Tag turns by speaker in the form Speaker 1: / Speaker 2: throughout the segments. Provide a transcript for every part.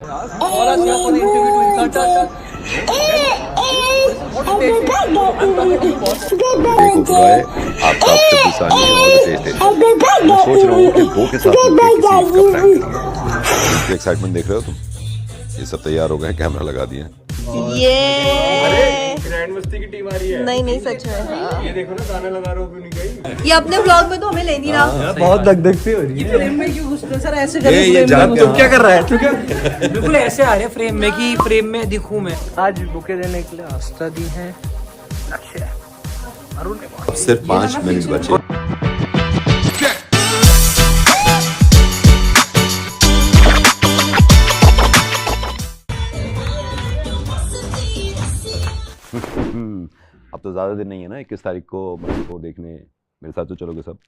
Speaker 1: Call us here for the interview to insult us.
Speaker 2: देखो बुराए, आफ्ताब शब्दसानी और रितेश देशमुख। मैं सोच रहा हूँ कि दो के साथ मिलकर किसी का प्रैंक करूँ। एक्साइटमेंट देख रहे हो तुम? ये सब तैयार हो गए, कैमरा लगा दिए हैं।
Speaker 3: ये
Speaker 4: ग्रैंड मस्ती की टीम आ रही है।
Speaker 3: नहीं सच में हाँ।
Speaker 4: ये देखो ना, गाना लगा रहा हूँ गई।
Speaker 3: ये अपने व्लॉग में तो हमें ले नहीं रहा।
Speaker 1: बहुत धक सी हो रही है।
Speaker 5: फ्रेम में क्यों घुसते हो सर? ऐसे
Speaker 2: ये जान
Speaker 1: तुम क्या कर रहा है? तू क्या?
Speaker 5: बिल्कुल ऐसे आ रहे हैं फ्रेम में कि फ्रेम में दिखूं मैं। आज बुके देने के लिए आस्था दी है लक्ष्य अरुण ने।
Speaker 2: सिर्फ 5 मिनट बचे। अब तो ज्यादा दिन नहीं है ना, 21 तारीख को को देखने मेरे साथ तो चलोगे सब।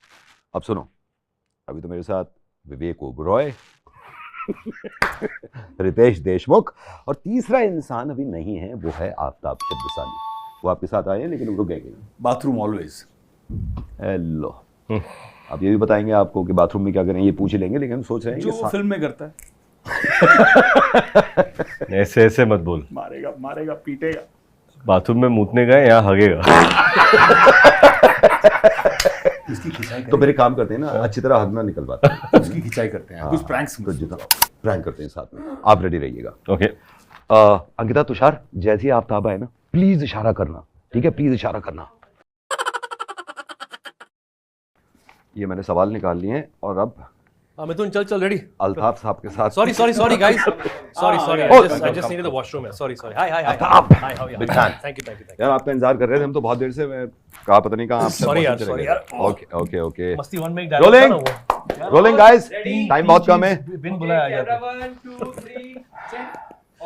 Speaker 2: अब सुनो, अभी तो मेरे साथ विवेक ओबरॉय रितेश देशमुख और तीसरा इंसान अभी नहीं है, वो है आफ्ताब शब्दसानी। वो आपके साथ आए हैं लेकिन रुक गए।
Speaker 4: Bathroom always.
Speaker 2: हेलो, अब ये भी बताएंगे आपको कि बाथरूम में क्या करें, ये पूछ ही लेंगे, लेकिन हम सोच रहे हैं
Speaker 4: जो फिल्म में करता है।
Speaker 6: ऐसे ऐसे मत बोल।
Speaker 4: मारेगा मारेगा पीटेगा।
Speaker 6: बाथरूम में मूतने गए या हगेगा।
Speaker 4: उसकी खिंचाई
Speaker 2: तो मेरे काम करते हैं ना, अच्छी तरह हगना निकल पाता है।
Speaker 4: उसकी खिंचाई करते हैं। कुछ प्रैंक्स
Speaker 2: तो जितना प्रैंक करते हैं साथ में, आप रेडी रहिएगा।
Speaker 6: ओके।
Speaker 2: अंकिता, तुषार, जैसे ही आफ्ताब आए ना, प्लीज इशारा करना, ठीक है? प्लीज इशारा करना। ये मैंने सवाल निकाल लिए हैं और अब
Speaker 1: मिथुन चल रेडी।
Speaker 2: अल्ताफ साहब के साथ
Speaker 1: Sorry guys. Sorry. I just needed the washroom. Sorry. Hi.
Speaker 2: Aftab,
Speaker 1: Hi, how are you?
Speaker 2: Big fan.
Speaker 1: Thank you.
Speaker 2: यार आपका इंतजार कर रहे थे हम तो बहुत देर से। मैं कहा पता नहीं कहाँ आपसे
Speaker 1: Sorry
Speaker 2: पहुंच चले
Speaker 1: यार।
Speaker 2: गए। ओके
Speaker 1: मस्ती वन में एक डायलॉग था ना वो।
Speaker 2: रोलिंग गाइस, टाइम बहुत कम है।
Speaker 1: बिन बुलाया आ जाता है।
Speaker 7: 1 2 3 check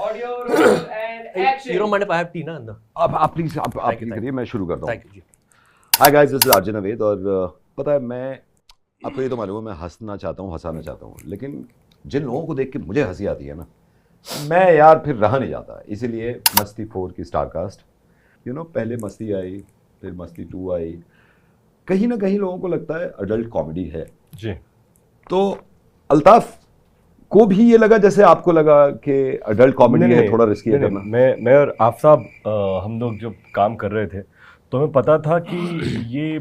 Speaker 7: audio roll and action.
Speaker 1: You don't mind if I have tea ना अंदर?
Speaker 2: आप प्लीज आप करिए, मैं शुरू करता हूँ।
Speaker 1: Thank you जी।
Speaker 2: Hi guys, this is Arjun Aved. और पता है, मैं आपको ये तो मालूम है मैं हंसना चाहता हूँ, हंसाना चाहता हूँ, लेकिन जिन लोगों को देख के मुझे हंसी आती है ना, मैं यार फिर रहा नहीं जाता। इसीलिए मस्ती 4 की स्टारकास्ट, पहले मस्ती आई, फिर मस्ती 2 आई। कहीं ना कहीं लोगों को लगता है अडल्ट कॉमेडी है
Speaker 6: जी।
Speaker 2: तो अल्ताफ को भी ये लगा जैसे आपको लगा कि अडल्ट कॉमेडी है, थोड़ा रिस्की है करना?
Speaker 6: मैं और आफ्ताब हम लोग जब काम कर रहे थे तो हमें पता था कि ये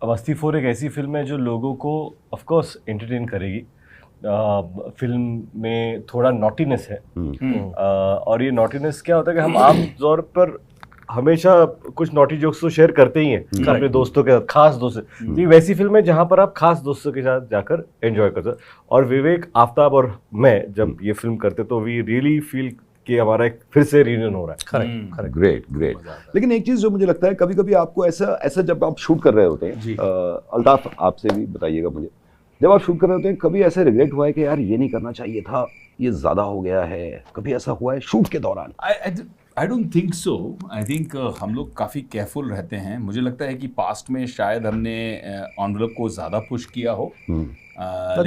Speaker 6: मस्ती 4 एक ऐसी फिल्म है जो लोगों को ऑफ कोर्स एंटरटेन करेगी। फिल्म में थोड़ा नॉटीनेस है। और ये नॉटीनेस क्या होता है कि हम आम तौर पर हमेशा कुछ नॉटी जोक्स तो शेयर करते ही हैं अपने दोस्तों के साथ, खास दोस्त। ये वैसी फिल्म है जहाँ पर आप खास दोस्तों के साथ जाकर एंजॉय करते हो। और विवेक, आफ्ताब और मैं जब ये फिल्म करते तो वी रियली फील कि हमारा एक फिर से रियूनियन हो रहा है।
Speaker 1: करेक्ट।
Speaker 2: ग्रेट। लेकिन एक चीज जो मुझे लगता है, कभी कभी आपको ऐसा जब आप शूट कर रहे होते हैं, अल्ताफ आपसे भी बताइएगा मुझे, जब आप शूट कर रहे होते हैं कभी ऐसे रिग्रेट हुआ है कि यार ये नहीं करना चाहिए था, ये ज्यादा हो गया है? कभी ऐसा हुआ है शूट के दौरान?
Speaker 4: I don't think so. I think हम लोग काफ़ी केयरफुल रहते हैं। मुझे लगता है कि पास्ट में शायद हमने एनवेलप को ज़्यादा पुश किया हो।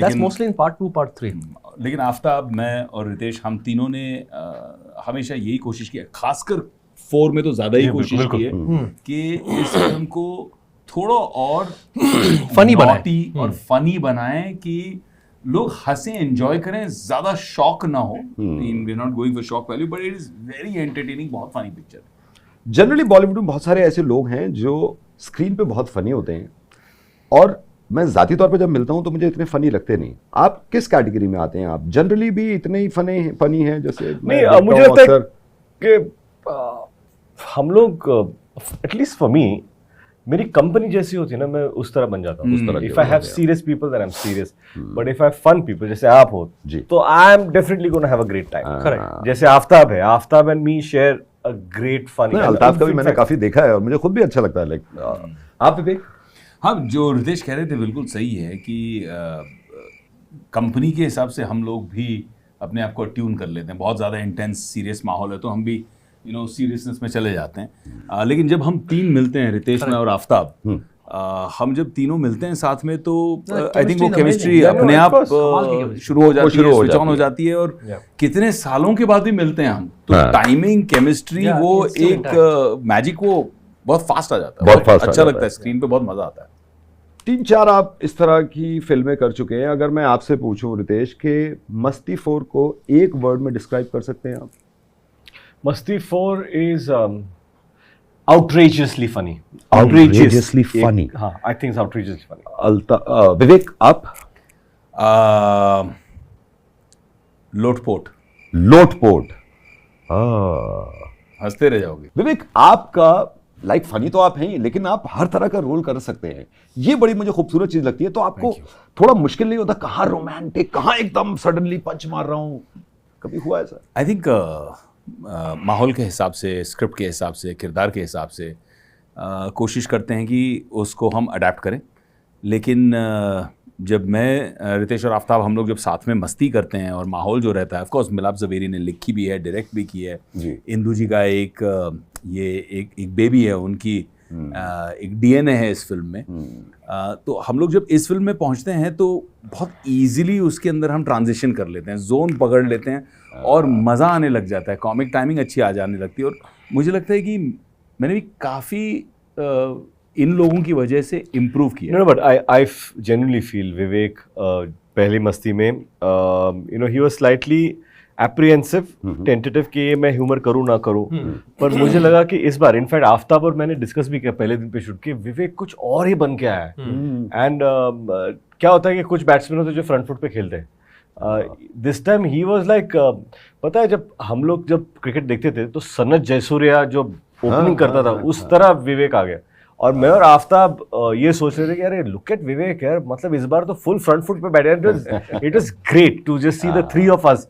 Speaker 1: That's mostly in part 2, part 3.
Speaker 4: लेकिन आफ्ताब, मैं और रितेश, हम तीनों ने हमेशा यही कोशिश की, खासकर 4 में तो ज़्यादा ही कोशिश की है कि इस फिल्म को थोड़ा और
Speaker 1: Funny बनाएं।
Speaker 4: naughty और फनी बनाएं कि लोग हंसें, एंजॉय करें, ज़्यादा शॉक ना हो। We are not going for shock value, but it is very entertaining, बहुत फनी पिक्चर।
Speaker 2: जनरली बॉलीवुड में बहुत सारे ऐसे लोग हैं जो स्क्रीन पे बहुत फनी होते हैं, और मैं जाती तौर पे जब मिलता हूं तो मुझे इतने फनी लगते नहीं। आप किस कैटेगरी में आते हैं? आप जनरली भी इतने ही फनी हैं जैसे?
Speaker 6: नहीं, मुझे लगता है कि हम लोग एटलीस्ट फॉर मी, मेरी कंपनी जैसी होती है ना, मैं उस तरह बन जाता हूँ। If I have serious people then I am serious, but if I have fun people जैसे आप हो तो I am definitely gonna have a great time. Correct. जैसे आफ्ताब है, Aftab and me share a great fun.
Speaker 2: Altaf का भी मैंने काफी देखा है और मुझे खुद भी अच्छा लगता है। लाइक आप विवेक?
Speaker 4: हाँ, जो रितेश कह रहे थे बिल्कुल सही है कि कंपनी के हिसाब से हम लोग भी अपने आप को ट्यून कर लेते हैं। बहुत ज़्यादा इंटेंस सीरियस माहौल है तो हम भी सीरियसनेस में चले जाते हैं। लेकिन जब हम तीन मिलते हैं, रितेश में और आफ्ताब, हम जब तीनों मिलते हैं साथ में तो आई थिंक वो केमिस्ट्री अपने आप शुरू हो जाती है, स्विच ऑन हो जाती है। और कितने सालों के बाद भी मिलते हैं हम तो टाइमिंग, केमिस्ट्री, वो एक मैजिक, वो बहुत फास्ट आ जाता है, बहुत अच्छा लगता है, स्क्रीन पे बहुत मजा आता है।
Speaker 2: 3-4 आप इस तरह की फिल्में कर चुके हैं, अगर मैं आपसे पूछूं रितेश कि मस्ती 4 को एक वर्ड में डिस्क्राइब कर सकते हैं आप?
Speaker 6: मस्ती 4 is outrageously funny.
Speaker 2: Outrageously funny.
Speaker 6: हाँ, I think it's outrageously funny.
Speaker 2: विवेक आप?
Speaker 4: लोटपोट,
Speaker 2: लोटपोट।
Speaker 4: हंसते रह जाओगे।
Speaker 2: विवेक आपका लाइक फनी तो आप हैं ही, लेकिन आप हर तरह का रोल कर सकते हैं, ये बड़ी मुझे खूबसूरत चीज लगती है। तो आपको थोड़ा मुश्किल नहीं होता, कहाँ रोमांटिक, कहाँ एकदम सडनली पंच मार रहा हूँ, कभी हुआ है सर?
Speaker 4: आई थिंक माहौल के हिसाब से, स्क्रिप्ट के हिसाब से, किरदार के हिसाब से कोशिश करते हैं कि उसको हम अडेप्ट करें। लेकिन जब मैं रितेश और आफ्ताब हम लोग जब साथ में मस्ती करते हैं और माहौल जो रहता है, ऑफ कोर्स मिलाप ज़वेरी ने लिखी भी है, डायरेक्ट भी की है
Speaker 2: जी।
Speaker 4: इंदू जी का एक बेबी है उनकी, एक डीएनए है इस फिल्म में। तो हम लोग जब इस फिल्म में पहुंचते हैं तो बहुत इजीली उसके अंदर हम ट्रांजिशन कर लेते हैं, जोन पकड़ लेते हैं और मज़ा आने लग जाता है, कॉमिक टाइमिंग अच्छी आ जाने लगती है। और मुझे लगता है कि मैंने भी काफ़ी इन लोगों की वजह से इम्प्रूव किया।
Speaker 6: No, but I genuinely feel विवेक पहली मस्ती में he was slightly apprehensive, tentative कि ये मैं ह्यूमर करूँ ना करूँ, पर मुझे लगा कि इस बार इनफैक्ट आफ्ताब और मैंने डिस्कस भी किया पहले दिन पे शूट कि विवेक कुछ और ही बन के आया है। एंड क्या होता है कि कुछ बैट्समैन होते हैं जो फ्रंट फुट पे खेलते हैं, this time he was like, पता है जब हम लोग जब क्रिकेट देखते थे तो सनत जयसूर्या जो ओपनिंग करता था उस तरह विवेक आ गया। और मैं और आफ्ताब ये सोच रहे थे कि अरे लुक एट विवेक यार, मतलब इस बार तो फुल फ्रंट फुट पे बैठे। It was great to just see the three of us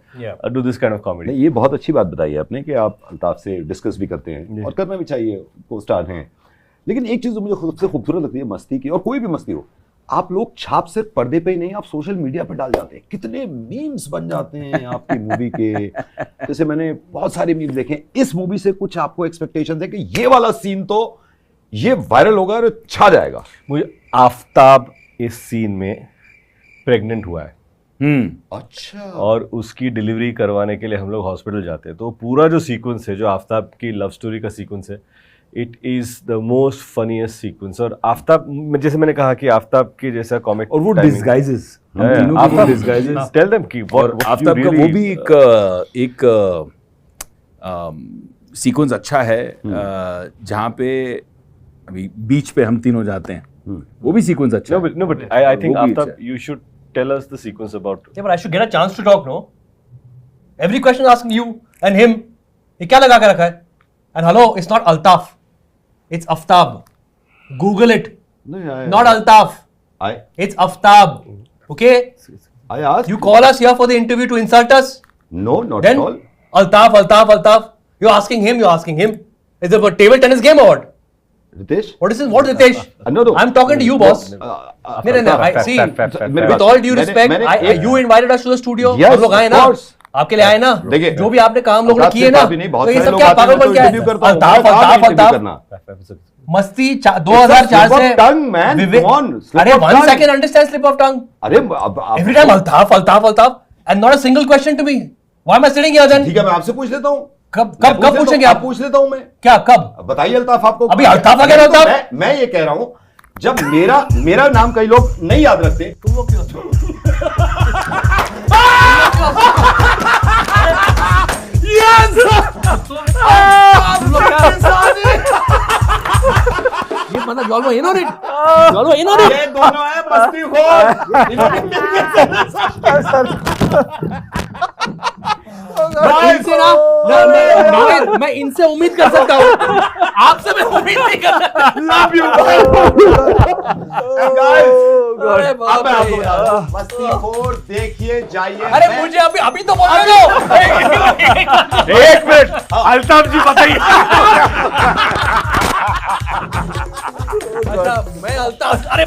Speaker 6: do this kind of comedy.
Speaker 2: नहीं, ये बहुत अच्छी बात बताई है आपने कि आप अल्ताफ से डिस्कस भी करते हैं और करना भी चाहिए, को स्टार हैं। लेकिन एक चीज़ जो मुझे सबसे खूबसूरत लगती है मस्ती की, और कोई भी मस्ती हो, आप लोग छाप सिर्फ पर्दे पे ही नहीं, आप सोशल मीडिया पे डाल जाते हैं, कितने मीम्स बन जाते हैं आपकी मूवी के। जैसे मैंने बहुत सारे मीम्स देखे, इस मूवी से कुछ आपको एक्सपेक्टेशन है कि ये वाला सीन तो ये वायरल होगा और छा जाएगा?
Speaker 6: मुझे आफ्ताब इस सीन में प्रेग्नेंट हुआ है।
Speaker 2: अच्छा।
Speaker 6: और उसकी डिलीवरी करवाने के लिए हम लोग हॉस्पिटल जाते हैं, तो पूरा जो सीक्वेंस है, जो आफ्ताब की लव स्टोरी का सीक्वेंस है, it is the most funniest sequence. और आफ्ताब, जैसे मैंने कहा कि आफ्ताब के जैसा कॉमिक,
Speaker 4: और वो डिस्गाइजेस,
Speaker 6: टेल देम कि
Speaker 4: और आफ्ताब का वो भी एक सीक्वेंस अच्छा है जहाँ पे अभी बीच पे हम तीनों जाते हैं, वो भी सीक्वेंस अच्छा है।
Speaker 6: No, but I think Aftab, you should tell us the sequence about.
Speaker 1: Yeah, but I should get a chance to talk, no? Every question asking you and him. ये क्या लगा के रखा है? And hello, it's not Altaf, it's Aftab. Google it. Not Altaf. It's Aftab. Okay?
Speaker 2: I asked.
Speaker 1: You call us here for the interview to insult us?
Speaker 2: No, not
Speaker 1: Then
Speaker 2: at all.
Speaker 1: Altaf. You're asking him. Is it a table tennis game or what?
Speaker 2: Ritesh?
Speaker 1: What is this? What Ritesh?
Speaker 2: No.
Speaker 1: I'm talking to you, boss. No. See, with all due respect, you invited us to the studio.
Speaker 2: Yes,
Speaker 1: हम लोग आए ना, आपके लिए आए ना।
Speaker 2: देखिए,
Speaker 1: जो भी आपने काम लोगों ने किए ना,
Speaker 2: बहुत
Speaker 1: तो ये
Speaker 2: सारे
Speaker 1: सब
Speaker 2: लोग
Speaker 1: क्या
Speaker 2: आते हैं,
Speaker 1: पागलपन
Speaker 2: तो
Speaker 1: क्या है?
Speaker 2: interview करता हूं।
Speaker 1: अल्ताफ मस्ती 2004 से
Speaker 2: tongue, man. Come on, slip
Speaker 1: अरे
Speaker 2: of
Speaker 1: 1
Speaker 2: tongue.
Speaker 1: second understand slip of tongue.
Speaker 2: अरे अब
Speaker 1: Every time Altaf and not a single question to me. Why am I sitting here then?
Speaker 2: ठीक है, मैं आपसे पूछ लेता हूँ।
Speaker 1: कब पूछेंगे आप?
Speaker 2: पूछ लेता हूँ मैं।
Speaker 1: क्या कब?
Speaker 2: बताइए अल्ताफ, आपको
Speaker 1: अभी अल्ताफ आ गया अल्ताफ?
Speaker 2: मैं ये कह रहा हूँ, जब मेरा नाम कई लोग नहीं याद रखते, तुम लोग क्यों?
Speaker 1: ये मतलब you all were in on it.
Speaker 2: ये दोनों है
Speaker 1: मैं इनसे उम्मीद कर सकता हूँ, आपसे मैं उम्मीद नहीं कर सकता।
Speaker 2: Love you guys. मस्ती खोर देखिए जाइए।
Speaker 1: अरे मुझे अभी तो बोलने दो।
Speaker 6: एक मिनट, अल्ताफ जी बताइए।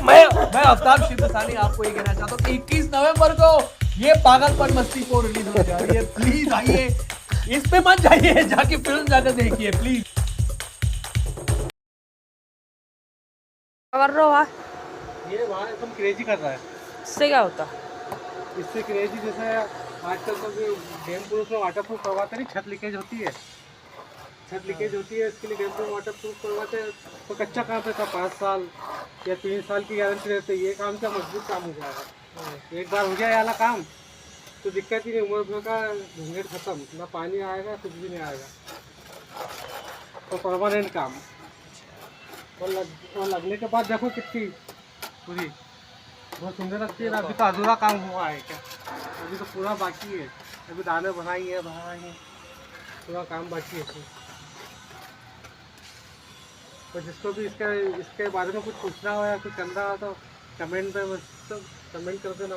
Speaker 1: मैं आफ्ताब शिवसानी आपको ये कहना चाहता हूँ कि 21 नवंबर को ये पागलपन मस्ती को रिलीज होने जा रही है। प्लीज आइए, इस पे मत जाइए, जाके फिल्म जाकर देखिए प्लीज।
Speaker 8: कर रहा है
Speaker 7: ये वहाँ एकदम क्रेजी कर रहा है।
Speaker 8: इससे क्या होता?
Speaker 7: इससे क्रेजी जैसे आजकल तो गेम पुरुष में वाटर प्रूफ करवाते नहीं, छत लीकेज होती है,
Speaker 8: छत लीकेज होती है, इसके लिए डैम्पिंग वाटर प्रूफ करवाते हैं। तो कच्चा काम पे था 5 साल या 3 साल की गारंटी रहती है। ये काम का मजबूत काम हो जाएगा। एक बार हो गया ये वाला काम तो दिक्कत ही नहीं, उम्र भर का झंझट खत्म, ना पानी आएगा कुछ भी नहीं आएगा। तो परमानेंट काम और लगने के बाद देखो कितनी पूरी बहुत सुंदर लगती है ना। अभी तो अधूरा काम हुआ है क्या, अभी तो पूरा बाकी है। अभी दाने बनाई है, पूरा काम बाकी है इसमें। तो जिसको भी इसके बारे में कुछ पूछना हो या कुछ करना हो तो कमेंट पे कमेंट कर देना।